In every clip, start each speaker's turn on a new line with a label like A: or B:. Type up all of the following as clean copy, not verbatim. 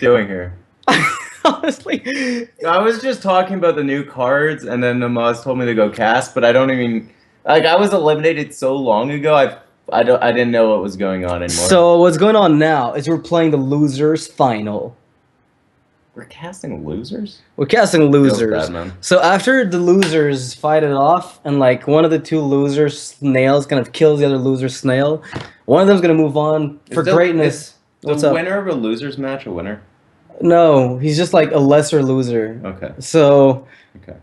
A: doing here?
B: Honestly,
A: I was just talking about the new cards, and then Namaz told me to go cast, but I don't even like. I was eliminated so long ago. I didn't know what was going on anymore.
B: so what's going on now is we're playing the losers final.
A: We're casting losers.
B: We're casting losers.
A: Bad, man.
B: So after the losers fight it off, and like one of the two losers snails kind of kills the other loser snail, one of them's gonna move on for greatness.
A: What's the winner of a losers match a winner?
B: No, he's just like a lesser loser.
A: Okay.
B: So
A: okay.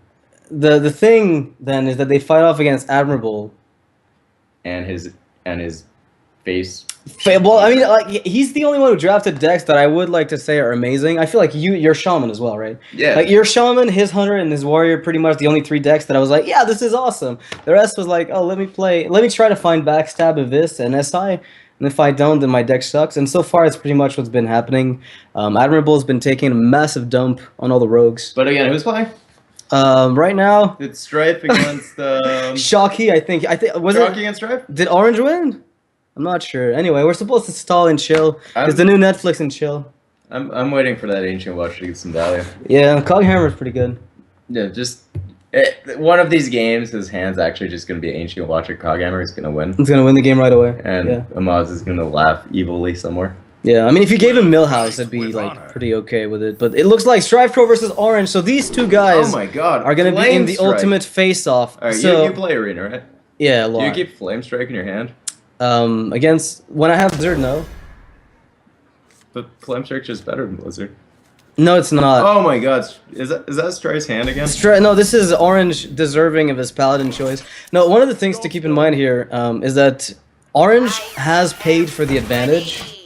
B: The thing then is that they fight off against Admirable.
A: And his face.
B: Well, I mean, like he's the only one who drafted decks that I would like to say are amazing. I feel like you're Shaman as well, right?
A: Yeah.
B: Like your Shaman, his Hunter, and his Warrior, pretty much the only 3 decks that I was like, yeah, this is awesome. The rest was like, oh, let me try to find Backstab of this and SI. And if I don't, then my deck sucks. And so far, it's pretty much what's been happening. Admirable's been taking a massive dump on all the rogues.
A: But again, who's playing?
B: Right now,
A: it's Strife against
B: Shocky. I think was
A: Shocky and Strife.
B: Did Orange win? I'm not sure. Anyway, we're supposed to stall and chill. It's the new Netflix and chill.
A: I'm waiting for that Ancient Watch to get some value.
B: Yeah, Coghammer's pretty good.
A: Yeah, just. One of these games, his hand's actually just going to be Ancient Watch or Coghammer. He's going to win.
B: He's going to win the game right away.
A: And Amaz is going to laugh evilly somewhere.
B: Yeah, I mean, if you gave him Millhouse, it'd be like pretty okay with it. But it looks like StrifeCro versus Orange, so these two guys
A: oh my God,
B: are going to be in the ultimate face-off.
A: All right,
B: so,
A: you play Arena, right?
B: Yeah, a lot.
A: Do you keep Flame Strike in your hand?
B: Against... When I have Blizzard, no.
A: But Flame Strike's just better than Blizzard.
B: No, it's not.
A: Oh my God, is that Strife's hand again?
B: No, this is Orange deserving of his Paladin choice. No, one of the things to keep in mind here is that Orange has paid for the advantage.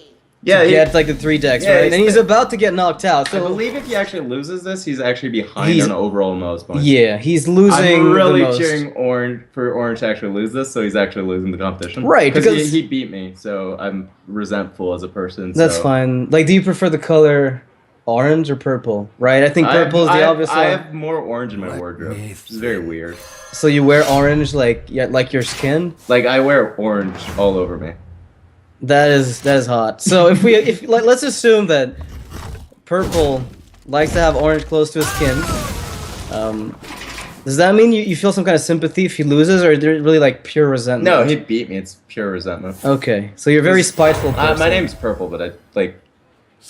B: Yeah, he had like the 3 decks, right? And he's about to get knocked out. So
A: I believe if he actually loses this, he's actually behind on overall most points.
B: Yeah, he's losing.
A: I'm really
B: the most.
A: cheering for Orange to actually lose this, so he's actually losing the competition.
B: Right,
A: because he beat me, so I'm resentful as a person.
B: That's fine. Like, do you prefer the color orange or purple? Right, I think purple is the obvious one.
A: I have more orange in my wardrobe, which is very weird.
B: So you wear orange like your skin?
A: Like I wear orange all over me.
B: That is hot. So let's assume that purple likes to have orange close to his skin. Does that mean you feel some kind of sympathy if he loses, or is it really like pure resentment?
A: No, he beat me. It's pure resentment.
B: Okay, so you're very spiteful person.
A: My name's Purple, but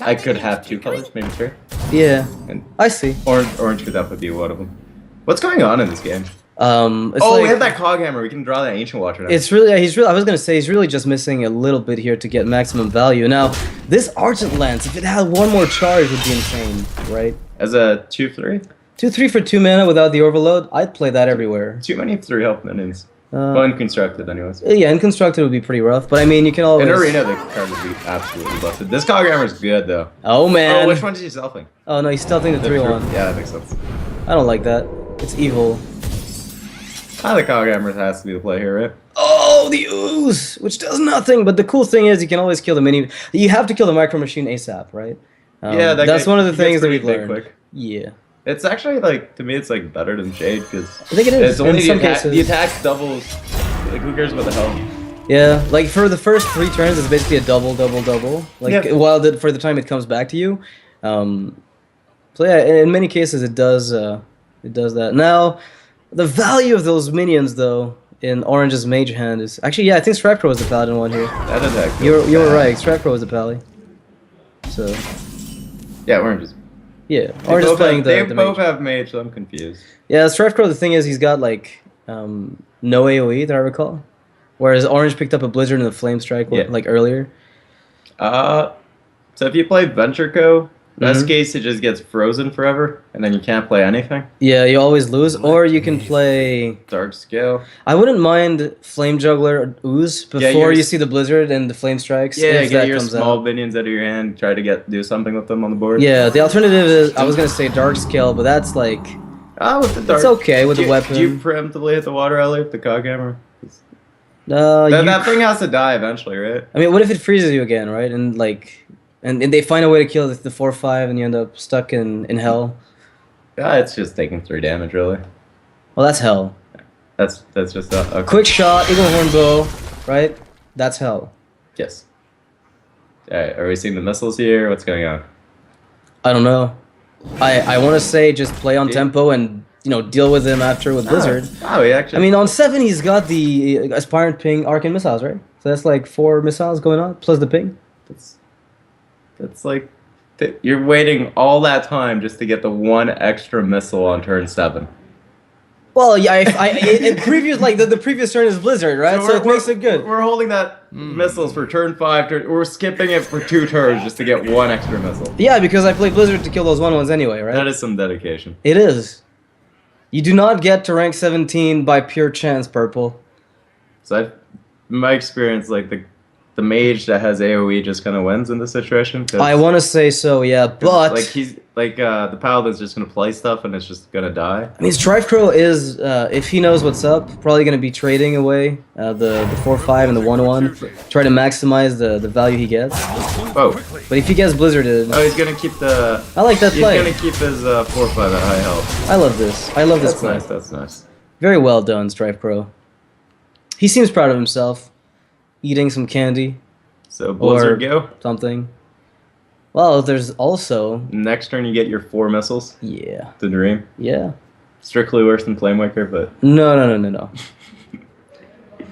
A: I could have 2 colors, maybe 3.
B: Yeah,
A: and
B: I see.
A: Orange could definitely be one of them. What's going on in this game?
B: We
A: have that Coghammer. We can draw that Ancient Watcher now.
B: It's really, I was gonna say he's really just missing a little bit here to get maximum value. Now, this Archon Lance, if it had 1 more charge, would be insane, right?
A: As a 2/3?
B: 2/3 for 2 mana without the overload. I'd play that everywhere.
A: Too many 3 health minions. Unconstructed, anyways.
B: Yeah, unconstructed would be pretty rough, but I mean, you can always.
A: In Arena, the card would be absolutely busted. This Coghammer's good though.
B: Oh man.
A: Oh, which one is he stealthing?
B: Oh no, he's stealthing the 3/1.
A: Yeah, that makes sense.
B: I don't like that. It's evil.
A: The Coghammer has to be the play here, right?
B: Oh, the ooze, which does nothing. But the cool thing is, you can always kill the mini. You have to kill the Micro Machine ASAP, right?
A: Yeah,
B: that's one of the things that we've learned.
A: Quick.
B: Yeah.
A: It's actually to me, it's better than Shade because
B: I think it is.
A: It's only
B: in some cases.
A: The attack doubles. Like who cares about the health?
B: Yeah, like for the first 3 turns, it's basically a double. Like for the time it comes back to you. So yeah, in many cases it does that. Now, the value of those minions though in Orange's Mage hand is actually I think StrifeCro was the Paladin one here.
A: That attack.
B: You were right. StrifeCro was the Pally. So.
A: Yeah, Orange is.
B: Yeah, Orange is playing
A: they
B: the
A: both
B: mage.
A: have Mage, so I'm confused.
B: Yeah, StrifeCro, the thing is he's got like no AoE that I recall, whereas Orange picked up a Blizzard and a Flame Strike like earlier.
A: So if you play Venture Co, best case it just gets frozen forever, and then you can't play anything.
B: Yeah, you always lose, or you can play
A: Dark Scale.
B: I wouldn't mind Flame Juggler or Ooze before you see the Blizzard and the Flame Strikes.
A: Yeah, get your small minions out of your hand, try to do something with them on the board.
B: Yeah, the alternative is I was gonna say Dark Scale, but that's like
A: with the dark,
B: it's okay with the weapon.
A: Do you preemptively hit the Water Alley with the Coghammer?
B: That
A: thing has to die eventually, right?
B: I mean, what if it freezes you again, right? And and they find a way to kill the 4/5, and you end up stuck in hell.
A: Yeah, it's just taking 3 damage, really.
B: Well, that's hell.
A: That's just a
B: quick shot, Eagle Horn Bow, right? That's hell.
A: Yes. All right, are we seeing the missiles here? What's going on?
B: I don't know. I want to say just play on tempo and deal with him after with Blizzard.
A: Oh, he actually.
B: I mean, on 7 he's got the Aspirant Ping Arcane missiles, right? So that's like 4 missiles going on plus the ping.
A: That's like you're waiting all that time just to get the 1 extra missile on turn 7.
B: Well, yeah, in previous the previous turn is Blizzard, right? So it makes it good.
A: We're holding that missiles for turn 5. We're skipping it for 2 turns just to get 1 extra missile.
B: Yeah, because I play Blizzard to kill those 1/1s anyway, right?
A: That is some dedication.
B: It is. You do not get to rank 17 by pure chance, Purple.
A: So in my experience, like the mage that has AoE just kind of wins in this situation.
B: I want to say so, yeah, but
A: like he's like the paladin's just gonna play stuff and it's just gonna die.
B: I mean, StrifeCro is if he knows what's up, probably gonna be trading away the 4/5 and the 1/1, try to maximize the value he gets.
A: Oh,
B: but if he gets Blizzarded,
A: he's gonna keep the.
B: I like that play.
A: He's gonna keep his 4/5 at high health.
B: I love this. I love this play.
A: Nice. That's nice.
B: Very well done, StrifeCro. He seems proud of himself. Eating some candy.
A: So Blizzard go?
B: Something. Well, there's also...
A: Next turn you get your 4 missiles?
B: Yeah.
A: The dream?
B: Yeah.
A: Strictly worse than Flamewaker, but...
B: No.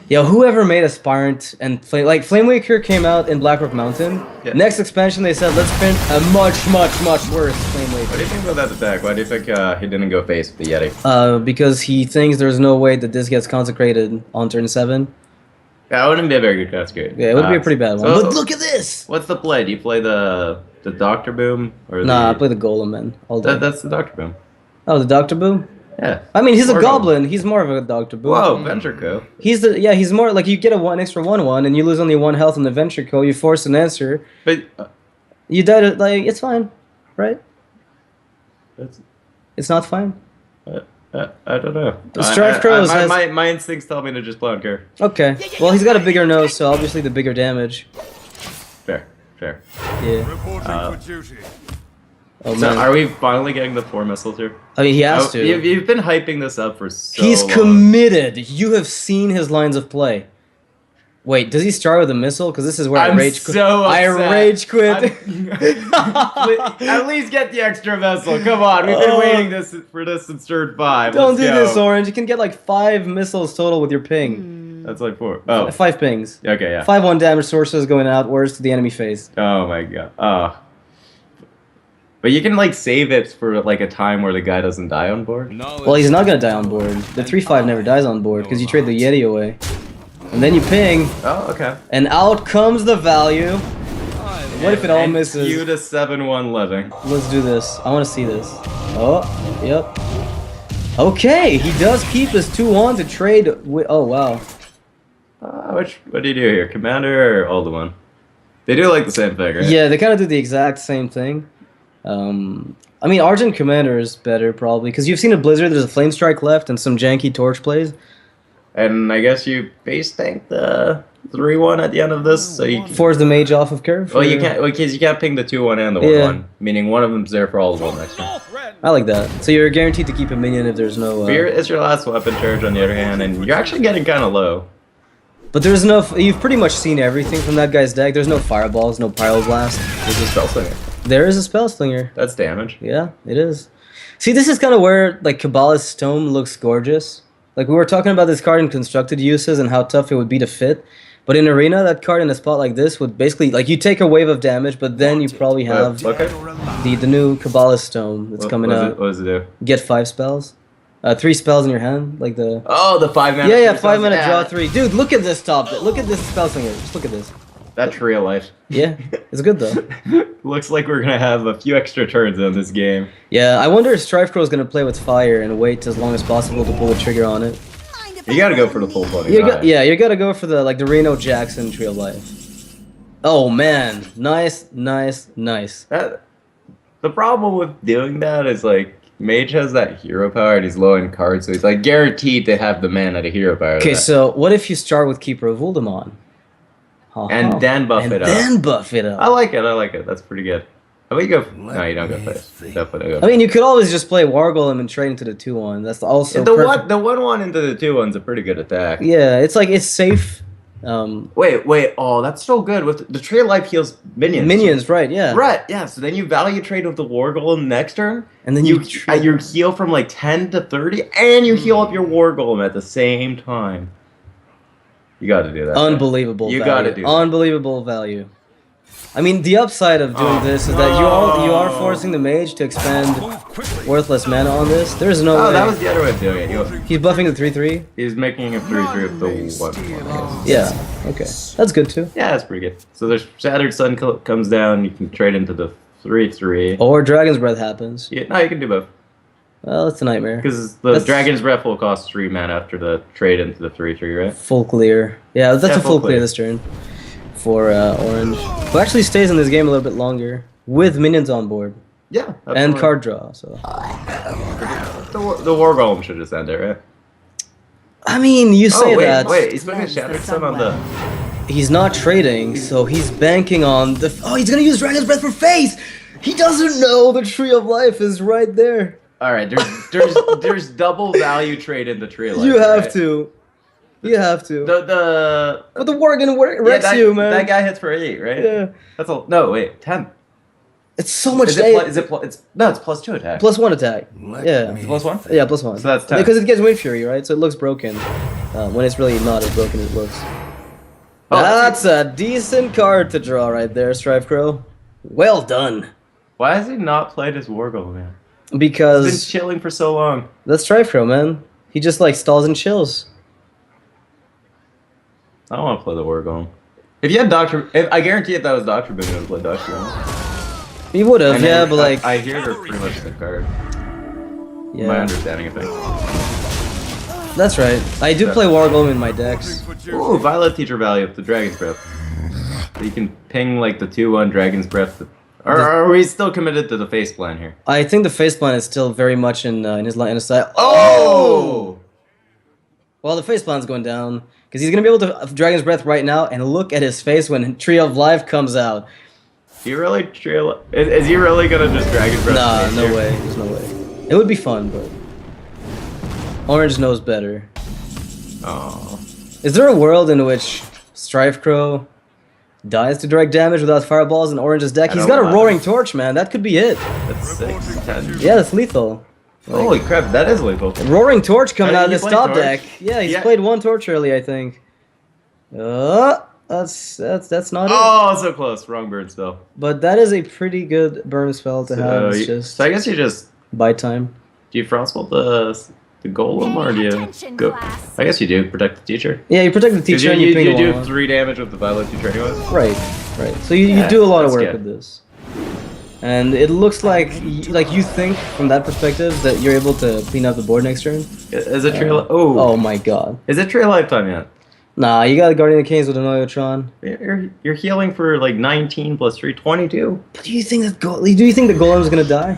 B: Yo, whoever made Aspirant and Flamewaker came out in Blackrock Mountain. Yeah. Next expansion they said, let's print a much worse Flamewaker.
A: What do you think about that attack? Why do you think he didn't go face with the Yeti?
B: Because he thinks there's no way that this gets consecrated on turn 7.
A: That wouldn't be a very good cascade.
B: Yeah, it would be a pretty bad one. But look at this!
A: What's the play? Do you play the Doctor Boom? Or
B: nah, I play the Golem, man. All day.
A: That's the Doctor Boom.
B: Oh, the Doctor Boom?
A: Yeah.
B: I mean, he's a goblin. He's more of a Doctor Boom.
A: Whoa, Venture Co.
B: He's more like you get a extra 1/1 and you lose only 1 health in the Venture Co. You force an answer.
A: But
B: you died. Like it's fine, right? It's not fine.
A: I don't know.
B: StrifeCro
A: my instincts tell me to just play on care.
B: Okay. Well, he's got a bigger nose, so obviously the bigger damage.
A: Fair.
B: Yeah.
C: Reporting for duty.
B: Oh,
A: so
B: man.
A: are we finally getting the 4 missiles here?
B: I mean, he has to.
A: You've been hyping this up for so
B: He's
A: long.
B: committed. You have seen his lines of play. Wait, does he start with a missile? Because this is where I rage quit. I rage quit.
A: At least get the extra missile. Come on, we've been waiting for this since turn 5.
B: Don't do this, Orange. You can get like 5 missiles total with your ping.
A: That's like 4. Oh.
B: 5 pings.
A: Okay, yeah.
B: 5 1 damage sources going outwards to the enemy face.
A: Oh my god. But you can like save it for like a time where the guy doesn't die on board.
B: Well, he's not gonna die on board. The 3/5 never dies on board because you trade the Yeti away. And then you ping.
A: Oh, okay.
B: And out comes the value. What if it all misses?
A: You to 7/1 living.
B: Let's do this. I want to see this. Oh, yep. Okay, he does keep his 2/1 to trade with. Oh, wow.
A: What do you do here? Commander or Alderman? They do like the same thing, right?
B: Yeah, they kind of do the exact same thing. I mean, Archon Commander is better probably because you've seen a Blizzard. There's a Flame Strike left and some janky Torch plays.
A: And I guess you base tank the 3/1 at the end of this, so you
B: force the mage off of curve.
A: Well, you can't because you can't ping the 2/1 and the 1/1, meaning one of them's there for all of them next turn.
B: I like that. So you're guaranteed to keep a minion if there's no.
A: Fear is your last weapon charge on the other hand, and you're actually getting kind of low.
B: But there's no. You've pretty much seen everything from that guy's deck. There's no fireballs, no pyroblast.
A: There's a spell slinger.
B: There is a spell slinger.
A: That's damage.
B: Yeah, it is. See, this is kind of where like Kabbalah's Tome looks gorgeous. Like we were talking about this card in constructed uses and how tough it would be to fit. But in Arena, that card in a spot like this would basically like you take a wave of damage, but then you probably have the new Kabbalah's Tome that's coming out.
A: What does it do?
B: Get 5 spells. 3 spells in your hand, like the...
A: Oh, the 5 mana.
B: Yeah, 5 mana, draw 3. Dude, look at this top. Look at this spell slinger. Just look at this.
A: That's real life.
B: Yeah, it's good though.
A: Looks like we're gonna have a few extra turns in this game.
B: Yeah, I wonder if StrifeCro is gonna play with fire and wait as long as possible to pull the trigger on it.
A: You gotta go for the full 20.
B: You gotta go for the Reno Jackson Tree of Life. Oh man, nice.
A: The problem with doing that is like Mage has that hero power and he's low in cards, so he's like guaranteed to have the mana to hero power.
B: Okay, so what if you start with Keeper of Uldamon?
A: And then buff it up. I like it. That's pretty good. How about you go? No, you don't go first.
B: I mean, you could always just play Wargolem and trade into the 2/1. That's also
A: the 1/1 into the 2/1's a pretty good attack.
B: Yeah, it's like it's safe.
A: Wait. Oh, that's so good. With the tree of life heals minions.
B: Minions, right? Yeah.
A: Right. Yeah. So then you value trade with the war golem next turn,
B: And then
A: you
B: you
A: heal from like 10 to 30, and you heal up your war golem at the same time. You got to do that.
B: Unbelievable.
A: You
B: value.
A: got to do that.
B: Unbelievable value. I mean, the upside of doing this is that you are forcing the mage to expend worthless mana on this. There's no way.
A: Oh, that was the other way of doing it.
B: He's buffing the 3/3.
A: He's making a 3/3 with the 1/1.
B: Yeah. Okay. That's good too.
A: Yeah, that's pretty good. So the Shattered Sun comes down. You can trade into the 3/3.
B: Or Dragon's Breath happens.
A: Yeah, no, you can do both.
B: Well, it's a nightmare.
A: Because the Dragon's Breath will cost 3 mana after the trade into the 3/3, right?
B: Full clear. Yeah, that's a full clear this turn for Orange. Who actually stays in this game a little bit longer with minions on board.
A: Yeah.
B: And card draw. So.
A: The War Golem should just end it, right?
B: I mean, you say that.
A: Wait, he's putting a Shattered Sun on the...
B: He's not trading, so he's banking on the... Oh, he's gonna use Dragon's Breath for face! He doesn't know the Tree of Life is right there.
A: Alright, there's double value trade in the Tree of Life.
B: You have to. You have to. But the Worgen wrecks you, man.
A: That guy hits for 8, right?
B: Yeah.
A: That's all. No, wait, 10.
B: It's so much.
A: It's +2 attack.
B: +1 attack. Yeah.
A: +1?
B: Yeah, +1.
A: So that's 10.
B: Because it gets Wind Fury, right? So it looks broken. When it's really not as broken as it looks. Oh, that's a decent card to draw right there, StrifeCro. Well done.
A: Why has he not played his War Golem, man?
B: Because
A: he's been chilling for so long.
B: That's StrifeCro, man. He just like stalls and chills.
A: I don't want to play the War Golem. If you had I guarantee if that was Dr. Boone, I would play Dr. Boone.
B: He would have, yeah, but like...
A: I hear they're pretty much the card.
B: Yeah.
A: My understanding of things.
B: That's right. I do play War Golem in my decks.
A: Ooh, Violet Teacher value of the Dragon's Breath. So you can ping like the 2/1 Dragon's Breath. Or are we still committed to the face plan here?
B: I think the face plan is still very much in his line of sight.
A: Oh!
B: Well, the face plan's going down. Because he's going to be able to Dragon's Breath right now and look at his face when Tree of Life comes out.
A: Is he really going to just Dragon's Breath?
B: Nah, no way. There's no way. It would be fun, but... Orange knows better.
A: Oh.
B: Is there a world in which StrifeCro dies to direct damage without fireballs in Orange's deck? He's got a Roaring Torch, man. That could be it.
A: That's 6, 10.
B: Yeah, that's lethal.
A: Like, holy crap, that is lethal.
B: Roaring Torch coming out of this top deck. Yeah, he's played 1 Torch early, I think. That's not it.
A: Oh, so close. Wrong burn spell.
B: But that is a pretty good burn spell to have.
A: So I guess you just...
B: Buy time.
A: Do you frostbolt the golem, or do you go... I guess you do. Protect the teacher.
B: Yeah, you protect the teacher and you ping
A: do 3 damage with the Violet Teacher anyway.
B: Right. So you do a lot of work with this. And it looks like you think from that perspective that you're able to clean up the board next turn.
A: Is it trail?
B: Oh my god.
A: Is it trail lifetime yet?
B: Nah, you got Guardian of Canes with an Archon.
A: You're healing for like 19 plus 3, 22.
B: But do you think the Golem's gonna die?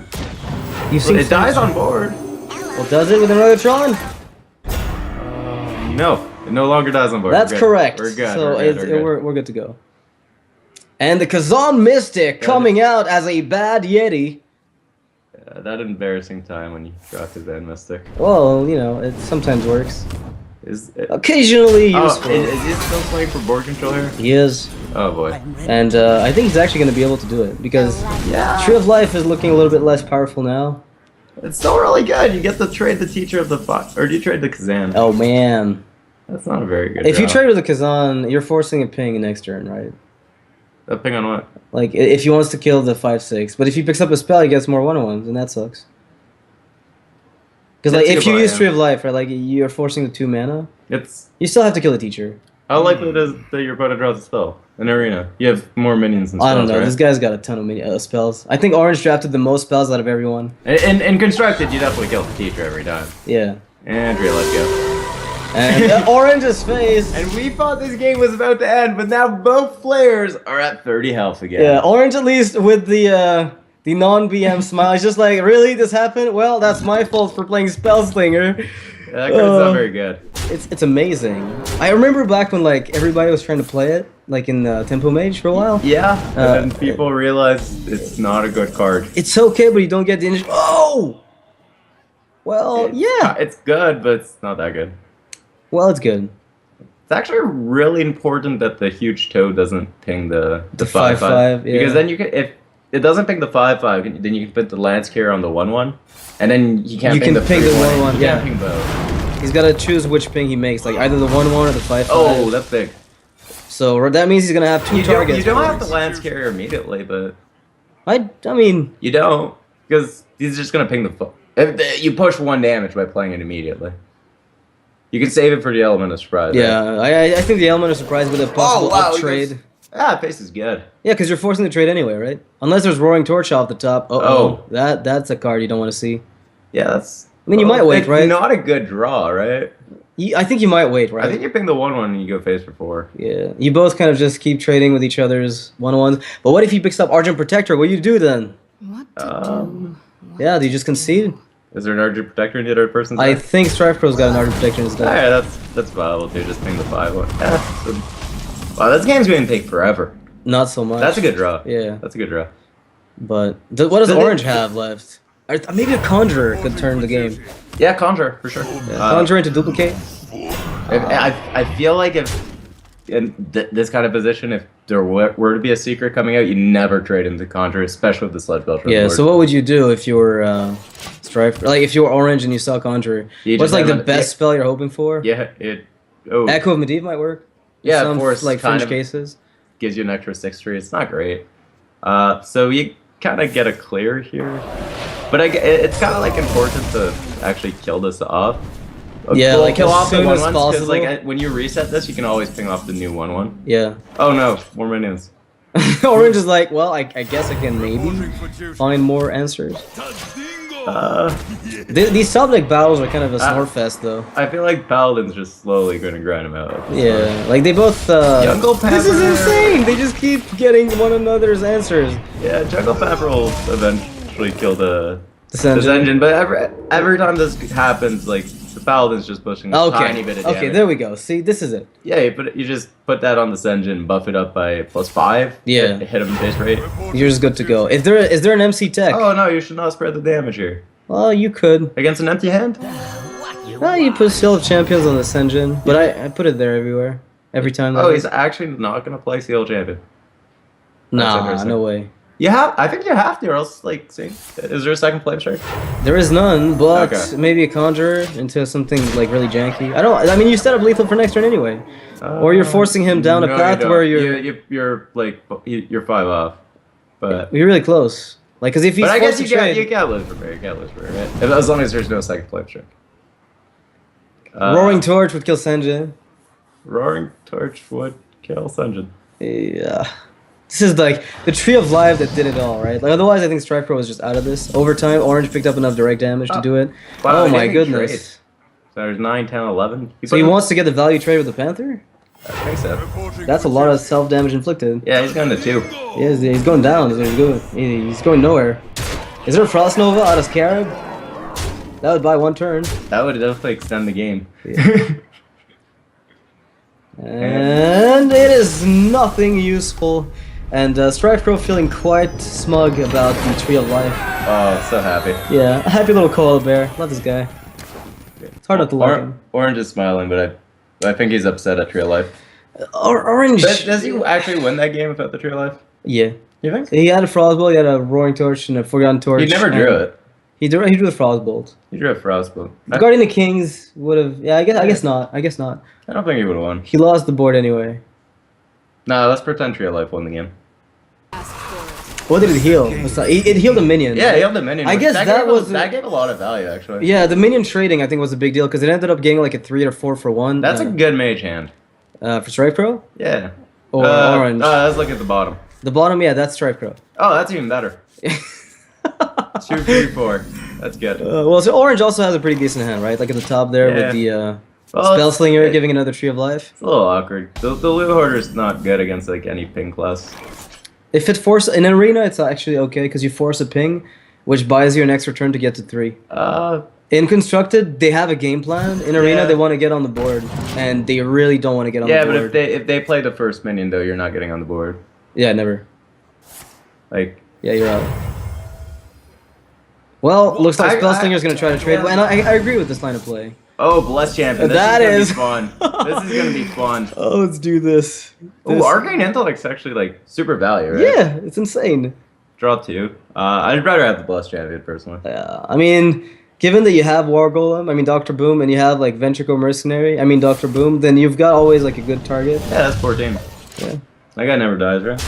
A: It dies on board.
B: Well, does it with an Archon?
A: No, it no longer dies on board.
B: That's correct.
A: We're good.
B: So we're good to go. And the Kazan Mystic coming out as a bad Yeti.
A: Yeah, that embarrassing time when you draw Kazan Mystic.
B: Well, you know, it sometimes works.
A: Occasionally
B: useful.
A: Is he still playing for board control here?
B: He is.
A: Oh boy.
B: And I think he's actually going to be able to do it because Tree of Life is looking a little bit less powerful now.
A: It's still really good. You get to trade the Teacher of the Fox, or do you trade the Kazan?
B: Oh man.
A: That's not a very good
B: If you trade with the Kazan, you're forcing a ping next turn, right?
A: A ping on what?
B: Like, if he wants to kill the 5/6, but if he picks up a spell, he gets more 1/1s, and that sucks. Because like, if you use Tree of Life, right, like you're forcing the 2 mana, you still have to kill the teacher.
A: How likely it is that your opponent draws a spell in arena? You have more minions and spells,
B: I don't know.
A: Right?
B: This guy's got a ton of spells. I think Orange drafted the most spells out of everyone.
A: In constructed, you definitely kill the teacher every time.
B: Yeah.
A: And let's go.
B: And Orange's face.
A: And we thought this game was about to end, but now both players are at 30 health again.
B: Yeah, Orange at least with the non-BM smile. He's just like, really? This happened? Well, that's my fault for playing Spellslinger.
A: Yeah, that card's not very good.
B: It's amazing. I remember back when like everybody was trying to play it, like in Tempo Mage for a while.
A: Yeah, and then people realized it's not a good card.
B: It's okay, but you don't get the initial. Oh! Well, yeah.
A: It's good, but it's not that good.
B: Well, it's good.
A: It's actually really important that the huge toe doesn't ping the
B: 5/5,
A: 5/5.
B: yeah.
A: Because then you can, if it doesn't ping the 5/5, then you can put the lance carrier on the 1/1, and then you can't
B: You
A: ping
B: can
A: the
B: ping the
A: 3/1.
B: 1/1,
A: You
B: yeah.
A: can't ping both.
B: He's got to choose which ping he makes, like either the 1/1 or the 5/5.
A: Oh, that's big.
B: So that means he's gonna have two targets.
A: You don't have the lance carrier immediately, but
B: I mean,
A: you don't, because he's just gonna ping the. You push 1 damage by playing it immediately. You can save it for the element of surprise.
B: yeah,
A: Right?
B: I think the element of surprise with a possible up trade.
A: Face is good.
B: Yeah, because you're forcing the trade anyway, right? Unless there's Roaring Torch off the top.
A: Oh.
B: That's a card you don't want to see.
A: Yeah, that's.
B: I mean, you might wait,
A: it's
B: right?
A: Not a good draw, right?
B: I think you might wait, right?
A: I think you ping the 1/1 and you go face for 4.
B: Yeah, you both kind of just keep trading with each other's 1/1s. But what if he picks up Argent Protector? What do you do then?
C: What to do?
B: Yeah, do you just concede?
A: Is there an Argent Protector in the other person's
B: I
A: deck?
B: think StrifeCro's got an Argent Protector instead.
A: Alright, that's viable too. Just ping the 5/1. Yeah, wow, this game's gonna take forever.
B: Not so much.
A: That's a good draw.
B: Yeah,
A: That's a good draw.
B: but what does
A: So
B: Orange
A: they-
B: have left? Maybe a Conjurer could turn the game.
A: Yeah, Conjure for sure.
B: Yeah, Conjure into Duplicate.
A: I feel like if in this kind of position, if there were to be a secret coming out, you never trade into Conjure, especially with the Sludge Belcher.
B: Yeah. So what would you do if you were Strife? Like if you were Orange and you saw Conjurer,
A: You
B: what's
A: just
B: like the
A: have
B: best spell you're hoping for?
A: Yeah, it. Oh,
B: Echo of Medivh might work. In
A: Yeah,
B: some,
A: Force
B: like
A: kind
B: fringe
A: of-
B: cases.
A: gives you an extra 6/3. It's not great. So you kind of get a clear here, but it's kind of like important to actually kill this off.
B: Yeah, like
A: kill
B: as
A: off the
B: soon as
A: 1/1s, 'cause,
B: possible.
A: like when you reset this, you can always ping off the new 1/1.
B: Yeah.
A: Oh no, more minions.
B: Orange is like, well, I guess I can maybe find more answers. These sub-deck battles are kind of a snore fest, though.
A: I feel like Paladin's just slowly going to grind him out.
B: Yeah, like they both.
A: Jungle
B: This is
A: Pepper.
B: insane! They just keep getting one another's answers.
A: Yeah, Jungle Pepper will eventually kill the
B: This
A: engine, but every time this happens, like the Paladin's just pushing a tiny bit of damage.
B: Okay, there we go. See, this is it.
A: Yeah, you just put that on this engine, buff it up by +5.
B: Yeah.
A: Hit him base rate.
B: You're just good to go. Is there an MC tech?
A: Oh no, you should not spread the damage here.
B: Well, you could.
A: Against an empty hand?
B: Well, you put Seal of Champions on this engine, but I put it there everywhere. Every time.
A: Oh, he's actually not gonna play Seal Champion.
B: Nah,
A: interesting.
B: no way.
A: I think you have to, or else, like, see, is there a second flame strike?
B: There is none, but
A: Okay.
B: maybe a Conjurer into something like really janky. I mean, you set up lethal for next turn anyway, or you're forcing him down a
A: No,
B: path
A: you don't.
B: where you're
A: you're 5 off. But
B: really close. Like, because if he's
A: I
B: forced
A: guess
B: to trade,
A: you can't lose for me. You can't lose for me, right? As long as there's no second flame strike.
B: Roaring Torch would kill Senjin.
A: Roaring Torch would kill Sunjin.
B: Yeah. This is like the Tree of Life that did it all, right? Like otherwise, I think StrifeCro was just out of this. Over time, Orange picked up enough direct damage to do it.
A: Wow,
B: Oh
A: he
B: my
A: didn't
B: goodness!
A: trade. So there's 9, 10, 11.
B: So he wants to get the value trade with the Panther?
A: I think so.
B: That's a lot of self damage inflicted.
A: Yeah, he's going to 2.
B: Yeah, he's going down. He's going nowhere. Is there a Frost Nova out of Scarab? That would buy one turn.
A: That would definitely extend the game.
B: And it is nothing useful. And StrifeCro feeling quite smug about the Tree of Life.
A: Oh, so happy.
B: Yeah, a happy little koala bear. Love this guy. It's hard not to like him.
A: Orange is smiling, but I think he's upset at Tree of Life.
B: Orange.
A: Does he actually win that game without the Tree of Life?
B: Yeah.
A: You think?
B: He had a Frostbolt, he had a Roaring Torch, and a Forgotten Torch.
A: He never drew it.
B: He drew the Frostbolt.
A: He drew a Frostbolt.
B: Guardian of Kings would have. Yeah, I guess not. I guess not.
A: I don't think he would have won.
B: He lost the board anyway.
A: No, let's pretend Tree of Life won the game.
B: What did it heal? It healed a minion.
A: Yeah, he held the minion.
B: I guess that was
A: that gave a lot of value actually.
B: Yeah, the minion trading I think was a big deal because it ended up getting like a 3 or 4 for 1.
A: That's a good mage hand.
B: For StrifeCro
A: Yeah.
B: or Orange.
A: Let's look at the bottom.
B: The bottom, yeah, that's StrifeCro.
A: Oh, that's even better. 2, 3, 4. That's good.
B: Well, so Orange also has a pretty decent hand, right? Like at the top there
A: Yeah.
B: with the
A: Well,
B: Spellslinger giving another Tree of Life.
A: It's a little awkward. The Loot Hoarder's not good against like any ping class.
B: If it force in arena, it's actually okay because you force a ping, which buys you an extra turn to get to 3. In constructed, they have a game plan. In arena,
A: Yeah.
B: they want to get on the board, and they really don't want to get on the
A: Yeah,
B: board.
A: but if they play the first minion though, you're not getting on the board.
B: Yeah, never.
A: Like
B: Yeah, you're out. Well, looks like
A: I-
B: Spellslinger's gonna try to trade, and I agree with this line of play.
A: Oh, Blessed Champion. This
B: That
A: is
B: is
A: gonna be fun. This is gonna be fun.
B: Oh, let's do this.
A: Oh, Arcane Intellect's actually like super value, right?
B: Yeah, it's insane.
A: Draw 2. I'd rather have the Blessed Champion personally.
B: Yeah, I mean, given that you have War Golem, I mean Dr. Boom, and you have like Ventricle Mercenary, I mean Dr. Boom, then you've got always like a good target.
A: Yeah, that's 14.
B: Yeah.
A: That guy never dies, right?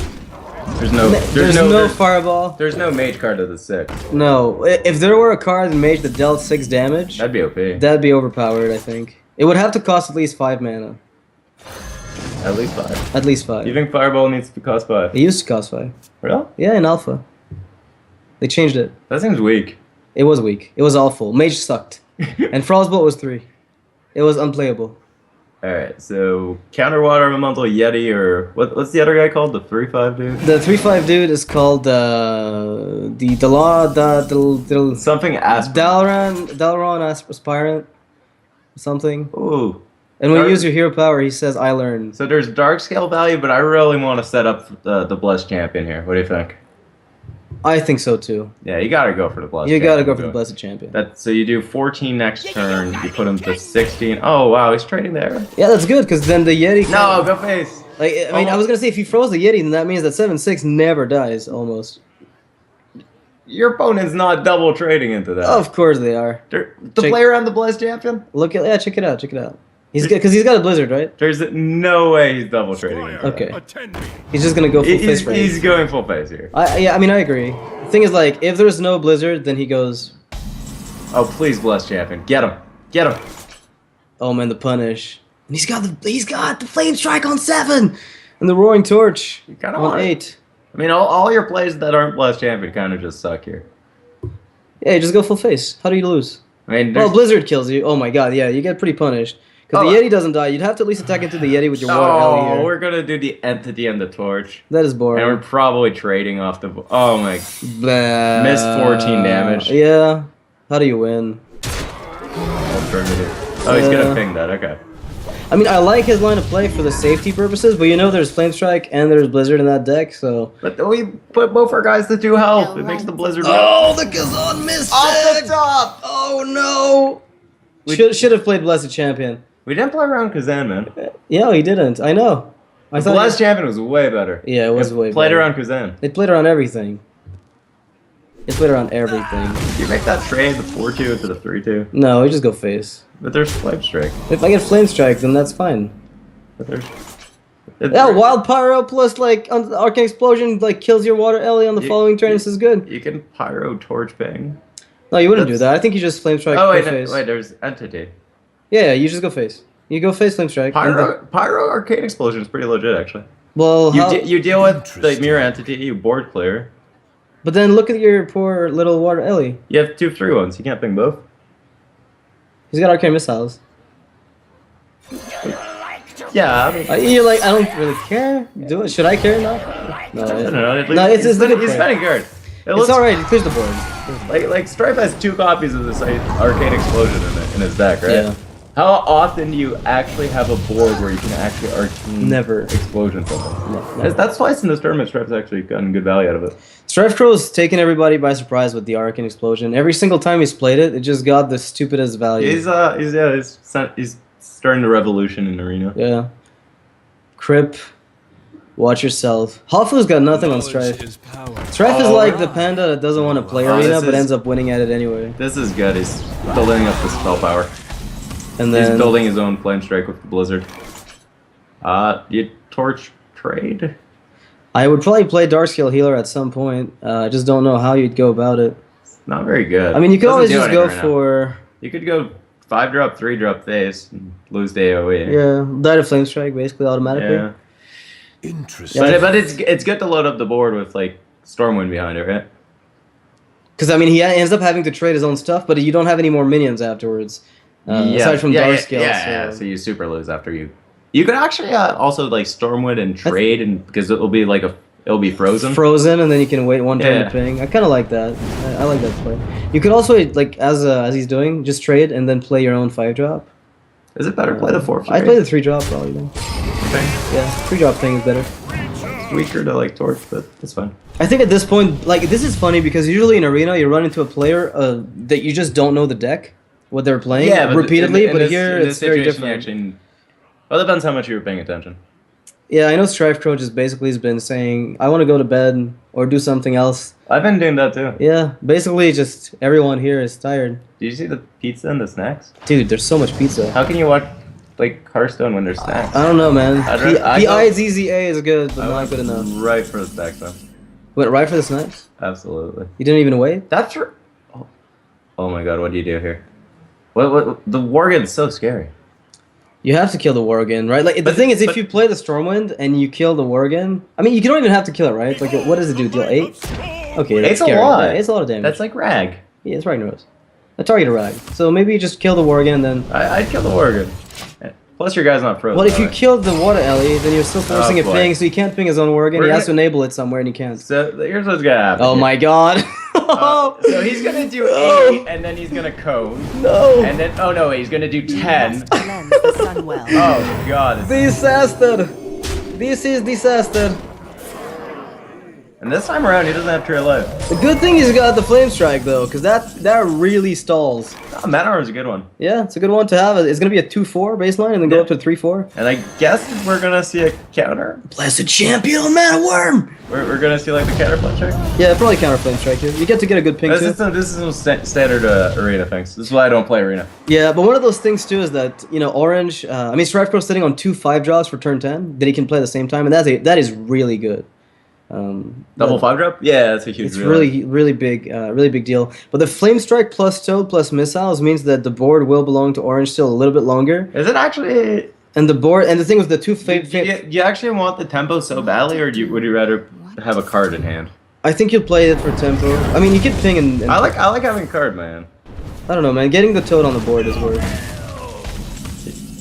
A: There's
B: no Fireball.
A: There's no mage card to the 6.
B: No, if there were a card in Mage that dealt 6 damage,
A: That'd be OP.
B: that'd be overpowered, I think. It would have to cost at least 5 mana.
A: At least 5.
B: At least 5.
A: You think Fireball needs to cost 5?
B: It used to cost 5.
A: Really?
B: Yeah, in Alpha. They changed it.
A: That seems weak.
B: It was weak. It was awful. Mage sucked. And Frostbolt was 3. It was unplayable.
A: Alright, so Counter Water Elemental Yeti, or what's the other guy called? The 3/5 dude?
B: The 3/5 dude is called
A: Something Aspirant.
B: Dalron Aspirant. Something.
A: Ooh.
B: And when you use your hero power, he says, I learn.
A: So there's dark scale value, but I really want to set up the Blessed Champion here. What do you think?
B: I think so too.
A: Yeah, you gotta go for the Blessed
B: You
A: Champion.
B: gotta go for the Blessed Champion.
A: So you do 14 next turn, you put him to 16. Oh wow, he's trading there.
B: Yeah, that's good, because then the Yeti...
A: No, go face!
B: Like, I mean, I was gonna say, if he froze the Yeti, then that means that 7/6 never dies, almost.
A: Your opponent's not double trading into that.
B: Of course they are.
A: The player on the Blessed Champion?
B: Yeah, check it out, check it out. He's good, because he's got a Blizzard, right?
A: There's no way he's double trading into
B: Okay.
A: that.
B: He's just gonna go full face range.
A: He's going full face here.
B: Yeah, I mean, I agree. The thing is, like, if there's no Blizzard, then he goes...
A: Oh, please, Blessed Champion. Get him. Get him.
B: Oh man, the punish. And he's got the Flame Strike on 7! And the Roaring Torch
A: kinda
B: on
A: want it.
B: 8.
A: I mean, all your plays that aren't Blessed Champion kind of just suck here.
B: Yeah, just go full face. How do you lose?
A: I mean,
B: Well, Blizzard kills you. Oh my god, yeah, you get pretty punished. Because the Yeti doesn't die. You'd have to at least attack into the Yeti with your Water Ellie here.
A: we're gonna do the Entity and the Torch.
B: That is boring.
A: And we're probably trading off the... Oh my...
B: Blah.
A: Missed 14 damage.
B: Yeah. How do you win?
A: Alternative. Oh, he's gonna ping that, okay.
B: I mean, I like his line of play for the safety purposes, but you know there's Flame Strike and there's Blizzard in that deck, so...
A: But we put both our guys to 2 health. It makes the Blizzard...
B: Oh, the Kazan missed
A: Off the top!
B: Oh no! Should have played Blessed Champion.
A: We didn't play around Kazan, man.
B: Yeah, he didn't. I know. I
A: The Blessed Champion was way better.
B: Yeah, it was way
A: Played
B: better.
A: around Kazan.
B: They played around everything. They played around everything.
A: You make that trade, the 4-2 into the 3-2.
B: No, we just go face.
A: But there's Flame Strike.
B: If I get Flame Strike, then that's fine.
A: But there's...
B: Yeah, Wild Pyro plus like Arcane Explosion like kills your Water Ellie on the following turn. This is good.
A: You can Pyro Torch Bang.
B: No, you wouldn't do that. I think you just Flame Strike.
A: Oh wait,
B: face.
A: wait, there's Entity.
B: Yeah, you just go face. You go face Flame Strike.
A: Pyro Arcane Explosion is pretty legit actually.
B: Well,
A: you deal with the Mirror Entity, you board clear.
B: But then look at your poor little Water Ellie.
A: You have 2 3-1s. You can't ping both.
B: He's got Arcane Missiles.
A: Yeah, I mean,
B: You're like, I don't really care. Do it. Should I care? No. No,
A: I don't know.
B: No, it's
A: he's
B: good.
A: spending guard.
B: It's alright. He clears the board.
A: Like Strife has 2 copies of this Arcane Explosion in his deck, right?
B: Yeah.
A: How often do you actually have a board where you can actually Arcane
B: Never.
A: Explosion something?
B: No.
A: That's twice in this tournament Strife's actually gotten good value out of it.
B: StrifeCro's taken everybody by surprise with the Arcane Explosion. Every single time he's played it, it just got the stupidest value.
A: He's starting the revolution in Arena.
B: Yeah. Crip. Watch yourself. Hafu's got nothing on Strife. Strife is like the panda that doesn't want to play Arena but ends up winning at it anyway.
A: This is good. He's building up the spell power.
B: And then
A: he's building his own Flame Strike with the Blizzard. You Torch trade?
B: I would probably play Darkscale Healer at some point. I just don't know how you'd go about it.
A: Not very good.
B: I mean, you could always just go for...
A: You could go 5-drop, 3-drop face, and lose the AoE.
B: Yeah, die to Flame Strike basically automatically.
A: Yeah.
C: Interesting.
A: But it's good to load up the board with like Stormwind behind it, right?
B: Because I mean, he ends up having to trade his own stuff, but you don't have any more minions afterwards. Aside from Darkscale.
A: So you super lose after you. You could actually also like Stormwind and trade, and because it'll be like it'll be frozen.
B: Frozen, and then you can wait one turn to ping. I kind of like that. I like that play. You could also like as he's doing, just trade and then play your own 5-drop.
A: Is it better to play the 4?
B: I'd play the 3-drop probably then. Yeah, 3-drop thing is better.
A: It's weaker to like Torch, but it's fine.
B: I think at this point, like this is funny because usually in Arena you run into a player that you just don't know the deck. what they're playing
A: Yeah, but
B: repeatedly,
A: in
B: but
A: this-
B: here
A: in this
B: it's very
A: situation,
B: different.
A: Actually, well, it depends how much you were paying attention.
B: Yeah, I know StrifeCro just basically has been saying, I want to go to bed or do something else.
A: I've been doing that too.
B: Yeah, basically just everyone here is tired.
A: Did you see the pizza and the snacks?
B: Dude, there's so much pizza.
A: How can you watch like Hearthstone when there's snacks?
B: I don't know, man.
A: I go-
B: PIZZA is good, but
A: I
B: not
A: went
B: good enough.
A: Right for the snacks, though.
B: Went right for the snipes?
A: Absolutely.
B: You didn't even wait?
A: That's oh my god, what do you do here? What the Worgen's so scary.
B: You have to kill the Worgen, right? Like the
A: But-
B: thing is, if
A: but-
B: you play the Stormwind and you kill the Worgen, I mean, you don't even have to kill it, right? Like, what does it do? Deal 8? Okay, that's
A: It's a
B: scary.
A: lot.
B: Yeah, it's a lot of damage.
A: That's like Rag.
B: Yeah, it's Ragnarok. A target a rag. So maybe you just kill the Worgen and then.
A: I'd kill the Worgen. Plus, your guy's not frozen.
B: Well, if you
A: right?
B: killed the Water Ellie, then you're still forcing a
A: boy.
B: ping, so you can't ping his own Worgen.
A: We're
B: He has to
A: gonna-
B: enable it somewhere, and he can't.
A: So here's what's gonna happen.
B: Oh
A: here.
B: my god!
A: So he's gonna do
B: No.
A: 8, and then he's gonna cone,
B: No!
A: and then oh no, he's gonna do 10.
D: Cleanse the sun well.
A: Oh god.
B: Disaster! This is disaster.
A: And this time around, he doesn't have True Life.
B: The good thing he's got the Flame Strike though, because that really stalls.
A: Oh, Manor is a good one.
B: Yeah, it's a good one to have. It's gonna be a 2-4 baseline, and then go
A: Yeah.
B: up to 3-4.
A: And I guess we're gonna see a counter.
B: Blessed Champion, Man Worm!
A: We're gonna see like the counter punch check.
B: Yeah, probably counter Flame Strike here. You get to get a good ping
A: This
B: too.
A: is some standard arena things. This is why I don't play arena.
B: Yeah, but one of those things too is that, you know, Orange, I mean, StrifeCro's sitting on 2 5-drops for turn 10 that he can play at the same time, and that is really good.
A: Double 5-drop? Yeah, that's a huge.
B: It's
A: deal.
B: really big deal. But the Flame Strike plus Toad plus Missiles means that the board will belong to Orange still a little bit longer.
A: Is it actually?
B: And the board, and the thing with the two
A: Do you actually want the tempo so badly, or would you rather have a card in hand?
B: I think you'll play it for tempo. I mean, you could ping and
A: I like having a card, man.
B: I don't know, man. Getting the Toad on the board is worth.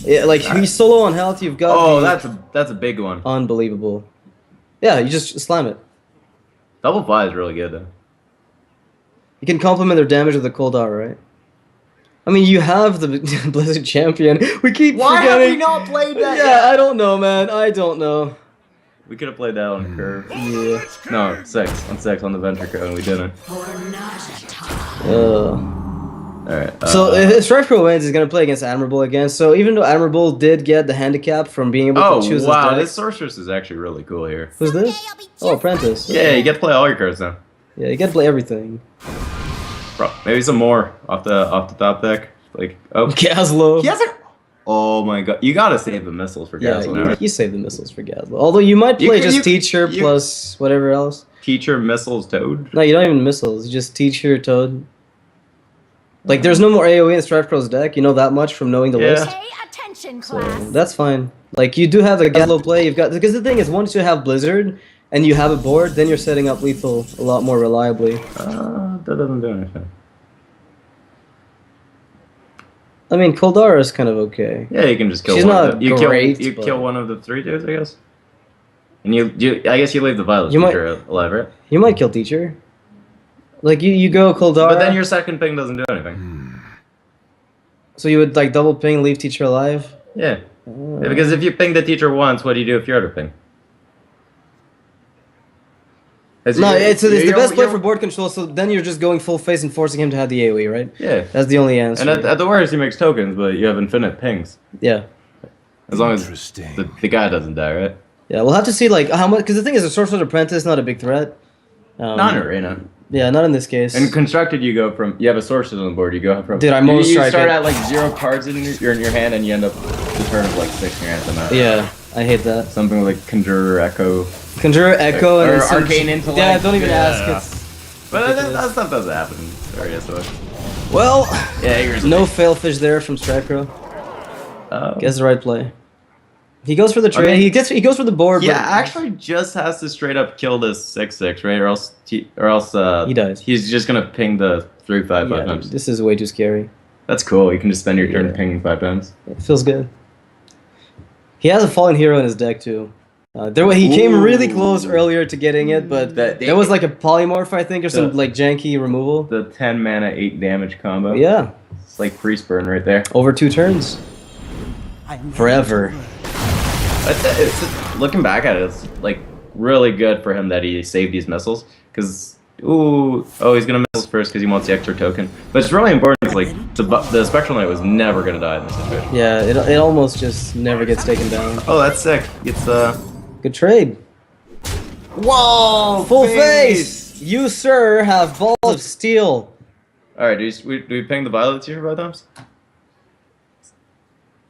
B: Yeah, like he's solo on health. You've got.
A: Oh,
B: the-
A: that's a big one.
B: unbelievable. Yeah, you just slam it.
A: Double 5 is really good though.
B: You can complement their damage with the cold hour, right? I mean, you have the Blizzard Champion. We keep forgetting.
A: not played
B: Yeah, I don't know, man. I don't know.
A: We could have played that on curve.
B: Yeah.
A: No, 6 on the venture code, and we didn't. Alright.
B: So if StrifeCro wins, he's gonna play against Admirable again. So even though Admirable did get the handicap from being able
A: oh
B: to choose
A: wow,
B: his
A: this
B: decks,
A: sorceress is actually really cool here.
B: who's this? Oh, Apprentice.
A: Yeah, you get to play all your cards now.
B: Yeah, you get to play everything.
A: Bro, maybe some more off the top deck. Like
B: Gazlo.
A: he has a. Oh my god, you gotta save the missiles for
B: Yeah,
A: Gasol.
B: you save the missiles for Gazlo. Although you might play just Teacher
A: you-
B: plus whatever else.
A: Teacher missiles Toad.
B: No, you don't even missiles. You just Teacher Toad. Like, there's no more AoE in StrifeCro's deck. You know that much from knowing the
A: Yeah.
B: list.
D: Pay attention,
B: So
D: class.
B: that's fine. Like, you do have the Gazlo play. You've got, because the thing is, once you have Blizzard and you have a board, then you're setting up lethal a lot more reliably.
A: That doesn't do anything.
B: I mean, Koldara is kind of okay.
A: Yeah, you can just kill
B: She's
A: one.
B: not
A: of the, you
B: great,
A: kill, you
B: but-
A: kill one of the 3 dudes, I guess. And you I guess you leave the Violet
B: You might-
A: Teacher alive, right?
B: You might kill Teacher. Like, you go Koldara.
A: But then your second ping doesn't do anything.
B: So you would, like, double ping, leave Teacher alive?
A: Yeah. Yeah, because if you ping the teacher once, what do you do if you other ping?
B: No, it's the best play for board control, so then you're just going full face and forcing him to have the AoE, right?
A: Yeah.
B: That's the only answer.
A: And at the worst, he makes tokens, but you have infinite pings.
B: Yeah.
A: As long as
C: Interesting.
A: the guy doesn't die, right?
B: Yeah, we'll have to see, like, how much... Because the thing is, a Sorcerer's Apprentice is not a big threat.
A: Not in arena.
B: Yeah, not in this case.
A: In constructed, you go from you have a sorcerer on the board. You go from
B: Dude, I'm
A: you
B: almost
A: start
B: striking.
A: at like 0 cards in your hand, and you end up the turn of like 6 in your hand. Somehow.
B: Yeah, I hate that.
A: Something like Conjurer Echo.
B: Conjurer, Echo,
A: Or
B: and some-
A: Arcane Intellect.
B: Yeah, don't even
A: Yeah.
B: ask. It's...
A: But that stuff doesn't happen. Sorry, so.
B: Well,
A: Yeah, here's
B: no failfish there from StrifeCro.
A: Oh.
B: Gets the right play. He goes for the trade.
A: mean-
B: he goes for the board.
A: Yeah,
B: but
A: actually, just has to straight up kill this 6/6, right? Or else
B: He dies.
A: He's just gonna ping the 3/5
B: yeah,
A: five times.
B: this is way too scary.
A: That's cool. You can just spend your turn
B: Yeah.
A: pinging 5 times.
B: It feels good. He has a fallen hero in his deck too. He came really close earlier to getting it, but there was like a polymorph, I think, or some
A: The-
B: like janky removal.
A: The 10 mana 8 damage combo.
B: Yeah,
A: It's like priest burn right there.
B: over 2 turns. Forever.
A: It's looking back at it, it's like really good for him that he saved these missiles, because Ooh, oh, he's gonna miss first because he wants the extra token. But it's really important. It's like the Spectral Knight was never gonna die in this situation.
B: Yeah, it almost just never gets taken down.
A: Oh, that's sick. It's
B: Good trade.
A: Whoa!
B: Full face! You, sir, have balls of steel.
A: All right, do we ping the violets here both times?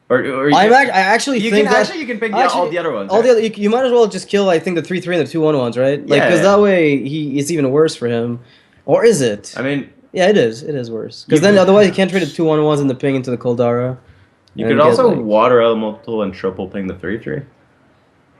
A: Or you
B: I actually
A: you
B: think
A: can
B: that
A: actually you can pick all the other ones.
B: All
A: right?
B: the other you might as well just kill I think the 3/3 and the 2/1 ones, right? Like because
A: Yeah.
B: that way it's even worse for him, or is it?
A: I mean,
B: Yeah, it is. It is worse because then otherwise you can't trade the 2/1 ones and the ping into the Koldara.
A: you
B: and
A: could
B: get,
A: also
B: like-
A: water elemental and triple ping the 3/3.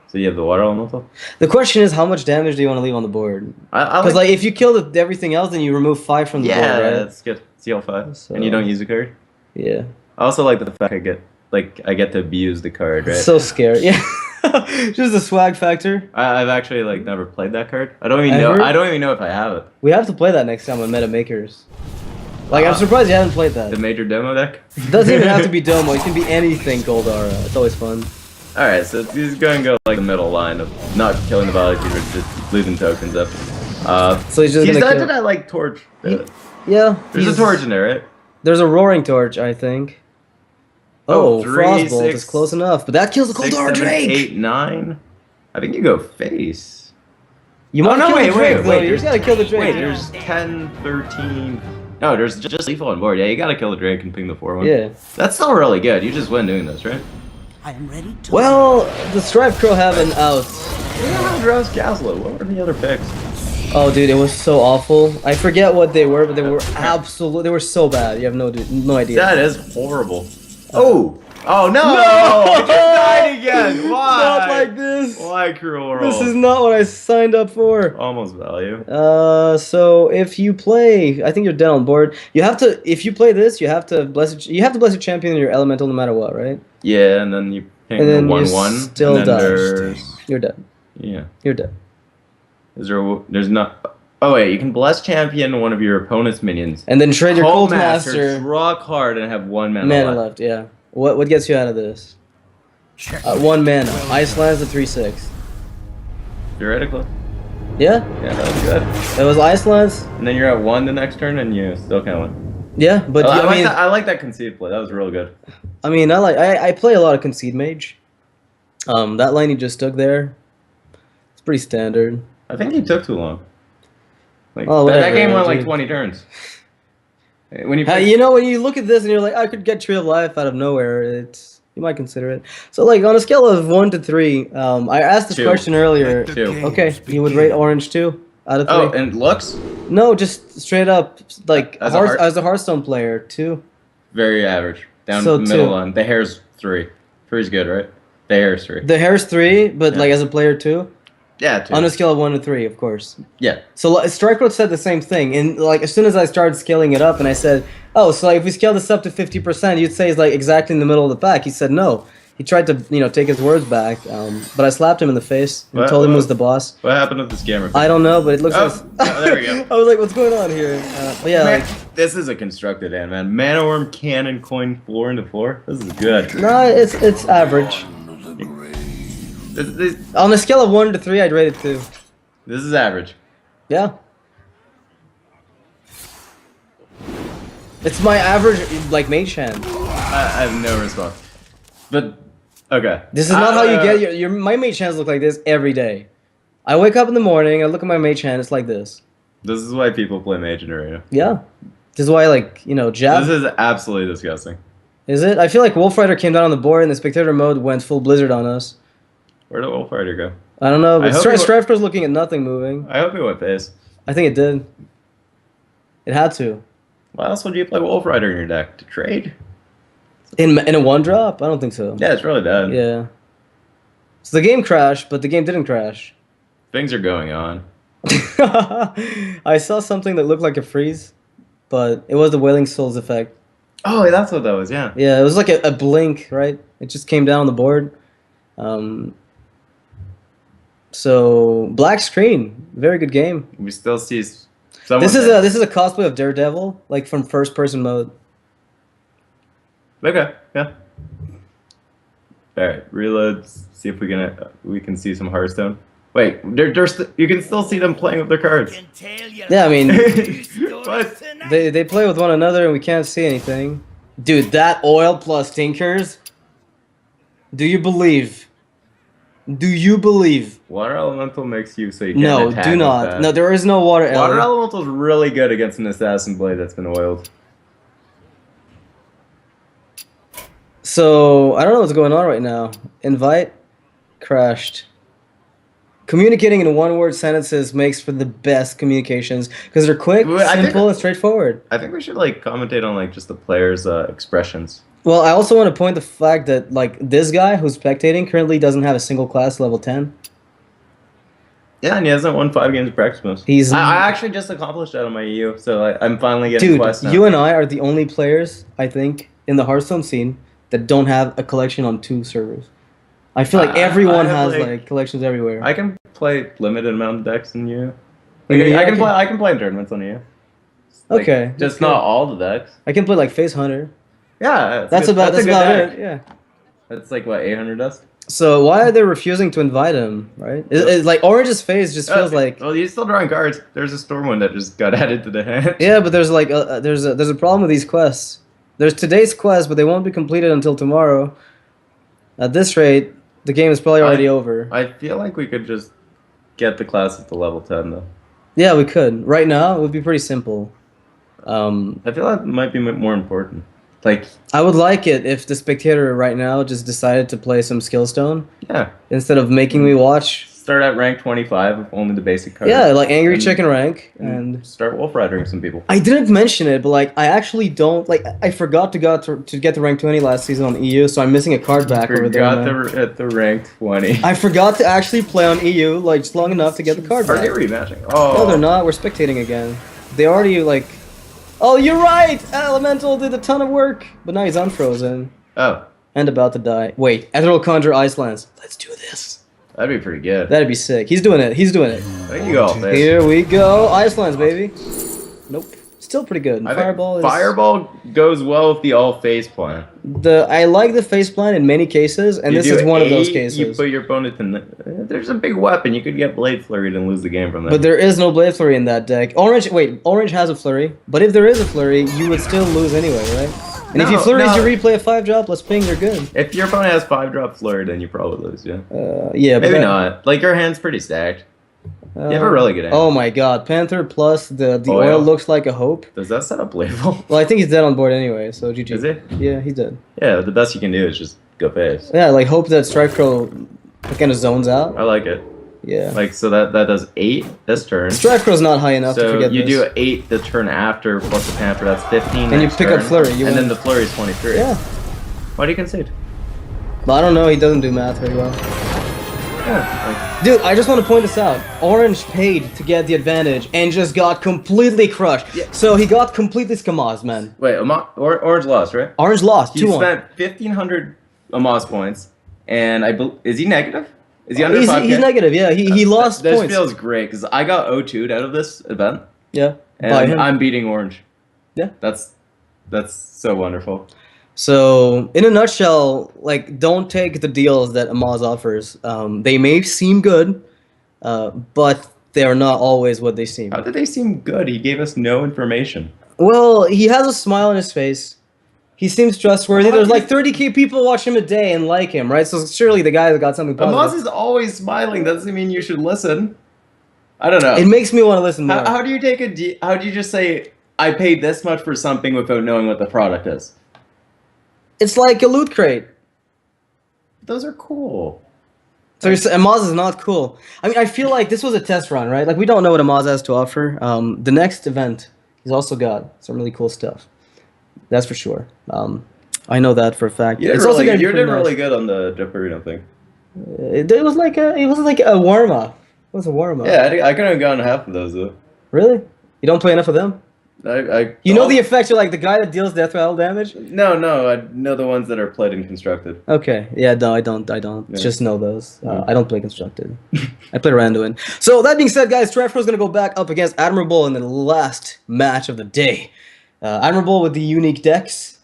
A: So you have the water elemental.
B: The question is how much damage do you want to leave on the board?
A: I
B: Because like if you kill everything else, then you remove 5 from the
A: yeah,
B: board, right?
A: that's good. CL5,
B: So-
A: and you don't use a card.
B: Yeah.
A: I also like the fact I get to abuse the card, right?
B: So scary. Yeah. Just the swag factor.
A: I've actually like never played that card. I don't even
B: Ever?
A: know. I don't even know if I have it.
B: We have to play that next time on Meta Makers. Like I'm surprised you haven't played that.
A: The major demo deck.
B: It doesn't even have to be Domo. It can be anything Goldara. It's always fun.
A: All right, so he's going to go like the middle line of not killing the violet keeper, just losing tokens up.
B: So he's just
A: He's
B: gonna
A: not
B: kill.
A: to that like torch.
B: Yeah.
A: There's a
B: he's-
A: torch in there, right?
B: There's a roaring torch, I think.
A: Oh,
B: Oh,
A: 3,
B: Frostbolt
A: 6,
B: is close enough, but that kills the
A: 6,
B: Goldara
A: 7,
B: Drake.
A: 8, 9. I think you go face.
B: You
A: Oh,
B: might
A: no,
B: kill
A: wait,
B: the Drake,
A: wait,
B: though.
A: wait,
B: You
A: there's
B: just gotta kill the Drake.
A: Wait, there's 10, 13. No, there's just lethal on board. Yeah, you gotta kill the Drake and ping the 4-1.
B: Yeah.
A: That's still really good. You just win doing this, right?
C: I am ready to.
B: Well, the StrifeCro have an out.
A: We don't have Drow's Castle. What were the other picks?
B: Oh, dude, it was so awful. I forget what they were, but they were they were so bad. You have no idea.
A: That is horrible. Oh! Oh no! I just died again! Why?
B: Not like this.
A: Why cruel world?
B: This is not what I signed up for.
A: almost value.
B: So if you play, I think you're dead on board. You have to, if you play this, you have to bless your champion and your elemental no matter what, right?
A: Yeah, and then you ping
B: And then
A: the
B: you
A: 1/1.
B: still
A: and then
B: die.
A: there's
B: You're dead.
A: yeah.
B: You're dead.
A: There's not. Oh wait, you can bless champion one of your opponent's minions.
B: And then trade your
A: Cold
B: Cold Master.
A: draw a card, and have 1 mana,
B: Mana
A: left.
B: left, yeah. What gets you out of this?
C: Check.
B: 1 mana. Ice lands the 3/6.
A: Theoretically.
B: Yeah,
A: Yeah, that's good.
B: it was Ice lands.
A: And then you're at 1 the next turn, and you still can't win.
B: Yeah, but
A: I,
B: I
A: like
B: mean,
A: that, I like that concede play. That was real good.
B: I play a lot of Concede Mage. That line you just took there, it's pretty standard.
A: I think he took too long. Like
B: Oh,
A: that
B: whatever,
A: game went like
B: dude.
A: 20 turns. When you
B: You know, when you look at this and you're like, I could get Tree of Life out of nowhere, you might consider it. So like on a scale of 1 to 3, I asked this
A: 2.
B: question earlier.
C: Let the
A: Two.
C: games
B: Okay, you would rate Orange 2 out of 3?
A: oh, and looks
B: No, just straight up like
A: As a
B: as a Hearthstone player, 2.
A: very average. Down
B: So
A: the middle
B: 2.
A: line. The hair's 3. 3's good, right? The hair's 3.
B: The hair's 3, but
A: Yeah.
B: like as a player 2.
A: Yeah, 2.
B: On a scale of 1 to 3, of course.
A: Yeah.
B: So StrifeCro said the same thing, and like as soon as I started scaling it up, and I said, "Oh, so like if we scale this up to 50%, you'd say it's like exactly in the middle of the pack." He said no. He tried to take his words back, but I slapped him in the face and
A: What-
B: told him he
A: what-
B: was the boss.
A: What happened with this gamer?
B: I don't know, but it looks
A: Oh,
B: like.
A: oh, there we go.
B: I was like, "What's going on here?" But yeah,
A: Man,
B: like,
A: this is a constructed hand, man. Mana Worm Cannon Coin 4 into 4. This is good.
B: no, it's average.
A: This,
B: On a scale of 1 to 3, I'd rate it 2.
A: this is average.
B: Yeah. It's my average like mage hand.
A: I have no response. But okay.
B: This is not how you get your my mage hands look like this every day. I wake up in the morning, I look at my mage hand, it's like this.
A: This is why people play Mage in Arena.
B: Yeah. This is why jab.
A: This is absolutely disgusting.
B: Is it? I feel like Wolf Rider came down on the board and the spectator mode went full blizzard on us.
A: Where did Wolf Rider go?
B: I don't know,
A: I
B: but
A: hope he
B: StrifeCro's looking at nothing moving.
A: I hope he went face.
B: I think it did. It had to.
A: Why else would you play Wolf Rider in your deck? To trade?
B: In a 1-drop? I don't think so.
A: Yeah, it's really bad.
B: Yeah. So the game crashed, but the game didn't crash.
A: Things are going on.
B: I saw something that looked like a freeze, but it was the Wailing Souls effect.
A: Oh, that's what that was, yeah.
B: Yeah, it was like a blink, right? It just came down on the board. So black screen, very good game.
A: We still see someone.
B: This is a cosplay of Daredevil, like from first person mode.
A: Okay, yeah. Alright, reload, see if we can see some Hearthstone. Wait, you can still see them playing with their cards.
B: Yeah, I mean,
A: What?
B: they play with one another and we can't see anything. Dude, that oil plus tinkers. Do you believe? Do you believe?
A: Water elemental makes you so you can't
B: No,
A: attack
B: do
A: with
B: not.
A: that.
B: No, there is no water.
A: Water
B: Ellie.
A: elemental is really good against an assassin blade that's been oiled.
B: So I don't know what's going on right now. Invite crashed. Communicating in one-word sentences makes for the best communications because they're quick, simple, and straightforward.
A: I think we should like commentate on like just the players' expressions.
B: Well, I also want to point the fact that like this guy who's spectating currently doesn't have a single class level 10.
A: Yeah, and he hasn't won 5 games of practice most. I actually just accomplished that on my EU, so I'm finally getting
B: Dude,
A: quests now.
B: you and I are the only players, I think, in the Hearthstone scene that don't have a collection on 2 servers. I feel like everyone has like collections everywhere.
A: I can play limited amount of decks in EU.
B: Yeah,
A: I can play in tournaments on EU. Like,
B: okay,
A: just not all the decks.
B: I can play like Face Hunter.
A: Yeah,
B: That's
A: a good
B: about
A: deck.
B: it. Yeah.
A: That's like what 800 dust.
B: So why are they refusing to invite him? Right? It's like Orange's face just feels like.
A: Well, he's still drawing cards. There's a storm one that just got added to the hand.
B: Yeah, but there's like there's a problem with these quests. There's today's quest, but they won't be completed until tomorrow. At this rate, the game is probably already over.
A: I feel like we could just get the class at the level 10 though.
B: Yeah, we could. Right now, it would be pretty simple.
A: I feel like it might be more important. Like,
B: I would like it if the spectator right now just decided to play some Skillstone
A: yeah,
B: instead of making me watch.
A: start at rank 25 with only the basic cards.
B: Yeah, like Angry
A: And-
B: Chicken rank and.
A: start wolf riding some people.
B: I didn't mention it, but like I actually don't like. I forgot to get to rank 20 last season on EU, so I'm missing a card back over there.
A: Forgot
B: man.
A: at the rank 20.
B: I forgot to actually play on EU like just long enough to get the card
A: Are
B: back.
A: they rematching? Oh,
B: No, they're not. We're spectating again. They already like. Oh, you're right. Elemental did a ton of work, but now he's unfrozen
A: Oh,
B: and about to die. Wait, Ethereal Conjure Icelands. Let's do this.
A: that'd be pretty good.
B: That'd be sick. He's doing it. He's doing it.
A: There you go. Face.
B: Here we go. Icelands, baby. Nope. Still pretty good.
A: I think
B: Fireball is.
A: Fireball goes well with the all face plan.
B: I like the face plan in many cases, and
A: You
B: this
A: do
B: is one of those
A: 8,
B: cases.
A: You put your opponent in. There's a big weapon. You could get Blade Flurried and lose the game from that.
B: But there is no Blade Flurry in that deck. Orange has a Flurry, but if there is a Flurry, you would still lose anyway, right? And if you Flurries, you replay a 5-drop, let's ping, you're good.
A: If your opponent has 5-drop Flurry, then you probably lose, yeah.
B: Yeah, but
A: Maybe not. Like, your hand's pretty stacked. You have a really good hand.
B: Oh my god, Panther plus the oil looks like a hope.
A: Does that set up Bladeful?
B: Well, I think he's dead on board anyway, so GG.
A: Is it?
B: Yeah, he's dead.
A: Yeah, the best you can do is just go face.
B: Yeah, like hope that StrifeCro kind of zones out.
A: I like it.
B: Yeah.
A: Like, so that does 8 this turn.
B: StrifeCro's not high enough to
A: So
B: forget
A: you
B: this.
A: do 8 the turn after plus the Panther, that's 15.
B: And you
A: next
B: pick up
A: turn,
B: Flurry, you
A: and
B: win.
A: then the Flurry is 23.
B: Yeah.
A: Why do you concede?
B: But I don't know, he doesn't do math very well.
A: Yeah.
B: Dude, I just want to point this out. Orange paid to get the advantage and just got completely crushed.
A: Yeah.
B: So he got completely Scamaz, man.
A: Wait, Orange lost, right?
B: Orange lost,
A: He
B: 2-1.
A: spent 1,500 Amos points, and is he negative? Is he under
B: He's
A: 5K?
B: negative, yeah. He lost
A: This
B: points.
A: feels great, because I got 0-2'd out of this event,
B: Yeah.
A: and
B: By him.
A: I'm beating Orange.
B: Yeah.
A: That's so wonderful.
B: So, in a nutshell, like, don't take the deals that Amaz offers. They may seem good, but they are not always what they seem.
A: How did they seem good? He gave us no information.
B: Well, he has a smile on his face. He seems trustworthy. There's like 30K people watch him a day and like him, right? So surely the guy got something positive.
A: Amaz is always smiling. Doesn't mean you should listen. I don't know.
B: It makes me want to listen more.
A: How do you take how do you just say I paid this much for something without knowing what the product is?
B: It's like a loot crate.
A: Those are cool.
B: So you're saying Amaz is not cool. I mean, I feel like this was a test run, right? Like, we don't know what Amaz has to offer. The next event, he's also got some really cool stuff. That's for sure. I know that for a fact.
A: You did
B: also gonna be
A: you
B: pretty
A: did
B: nice.
A: really good on the Japarino thing.
B: It was like a warm up. It was a warm up.
A: Yeah, I couldn't have gotten half of those though.
B: Really? You don't play enough of them? You know the effects are like the guy that deals death rattle damage?
A: No, I know the ones that are played and constructed.
B: Okay. Yeah, no, I don't
A: Yeah.
B: just know those. I don't play constructed. I play Randuin. So that being said, guys, StrifeCro's gonna go back up against Admirable in the last match of the day. Admirable with the unique decks.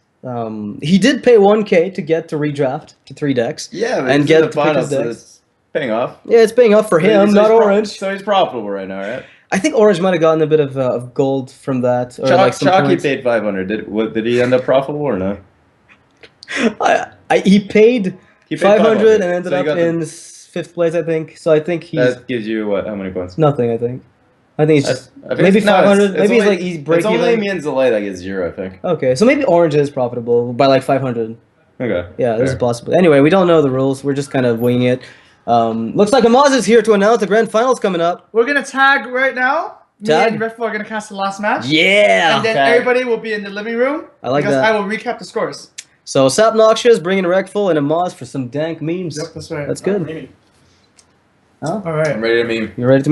B: He did pay 1K to get to redraft to 3 decks.
A: Yeah, but
B: and
A: he's
B: get
A: in the
B: to pick his
A: finals, so
B: decks.
A: Paying off.
B: Yeah, it's paying off for him,
A: So
B: not
A: he's
B: Orange.
A: So he's profitable right now, right?
B: I think Orange might have gotten a bit of gold from that, or like some
A: Chalky
B: points.
A: paid 500. Did he end up profitable or no?
B: He paid
A: He paid
B: 500 and ended
A: So he
B: up
A: got the-
B: in 5th place, I think. So I think he's
A: That gives you what? How many points?
B: nothing. I think he's just
A: I think
B: maybe
A: it's- no,
B: 500.
A: it's
B: Maybe
A: only,
B: he's like he's break
A: It's only
B: even.
A: me and Zalay that gets 0, I think.
B: Okay, so maybe Orange is profitable by like 500.
A: Okay.
B: Yeah, this is
A: fair.
B: possible. Anyway, we don't know the rules. We're just kind of winging it. Looks like Scamaz is here to announce the grand finals coming up.
E: We're gonna tag right now.
B: Tag?
E: Me and Riffle are gonna cast the last match.
B: Yeah.
E: And then
A: Tag.
E: everybody will be in the living room.
B: I like
E: because
B: that.
E: I will recap the scores.
B: So Sap Noxious bringing Wreckful and Amaz for some dank memes.
E: Yep, that's right.
B: That's good. Huh?
E: All right.
A: I'm ready to meme.
B: You ready to